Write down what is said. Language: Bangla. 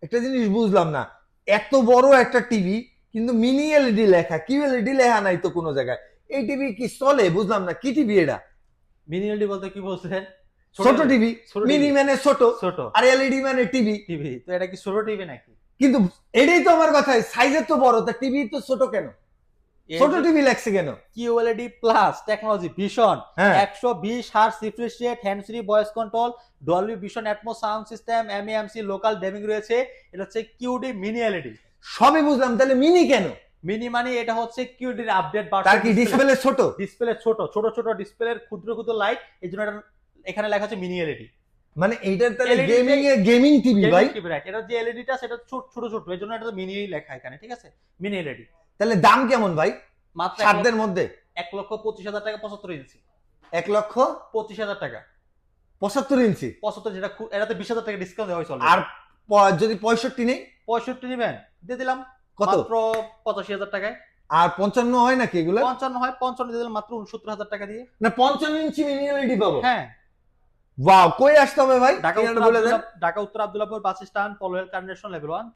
একটা জিনিস বুঝলাম না, এত বড় একটা টিভি কিন্তু মিনি এলইডি লেখা, কিউএলইডি লেখা নাই তো কোনো জায়গায়। এই টিভি কি চলে? বুঝলাম না, কি টিভি এটা? মিনি এলইডি বলতে কি বলছেন? ছোট টিভি। ছোট মিনি টিভি, মানে ছোট, ছোট আর এলইডি মানে টিভি। টিভি। তো এটা কি ছোট টিভি নাকি? কিন্তু এটাই তো আমার কথা, সাইজের তো বড়, তা টিভি তো ছোট কেন? ছোট টিভি লাগছে কেন? কিউএলইডি প্লাস টেকনোলজি ভিশন, হ্যাঁ 120 hertz refresh rate, hand free voice control, Dolby vision atoms sound system, MAMC local dimming রয়েছে। এটা হচ্ছে কিউডি মিনি এলইডি। সবই বুঝলাম, তাহলে মিনি কেন? মিনি মানে এটা হচ্ছে কিউডির আপডেট তার ভার্সন। কি ডিসপ্লে ছোট? ডিসপ্লে ছোট ছোট ছোট ডিসপ্লের ক্ষুদ্র ক্ষুদ্র লাইট, এই জন্য এখানে লেখা আছে মিনি এলইডি। মানে এইটার তাহলে LED গেমিং এ গেমিং টিভি ভাই। এটা যে এলইডিটা সেটা ছোট ছোট ছোট, এই জন্য এটা মিনি লেখা এখানে, ঠিক আছে? Mini LED. তাহলে দাম কেমন ভাই? মাত্র সাধ্যের মধ্যে 1,25,000 টাকা, 75 ইঞ্চি। 1,25,000 টাকা 75 ইঞ্চি। 75, যেটা এটাতে 20,000 টাকা ডিসকাউন্ট দেওয়া হয়েছে। আর যদি 65 নেই? 65 নেবেন, দিয়ে দিলাম কত? মাত্র 85,000 টাকায়। আর 55 হয় নাকি এগুলো? 55 হয়, 55 দিয়ে দিলাম মাত্র 69,000 টাকা দিয়ে। না 55 ইঞ্চি মিনি এলইডি পাবো? হ্যাঁ। ওয়াও, কই আসতে হবে ভাই? ঢাকা ঠিকানাটা উত্তর বলে দেন। ঢাকা উত্তর Abdullahpur bus stand, Polwel connection level 1।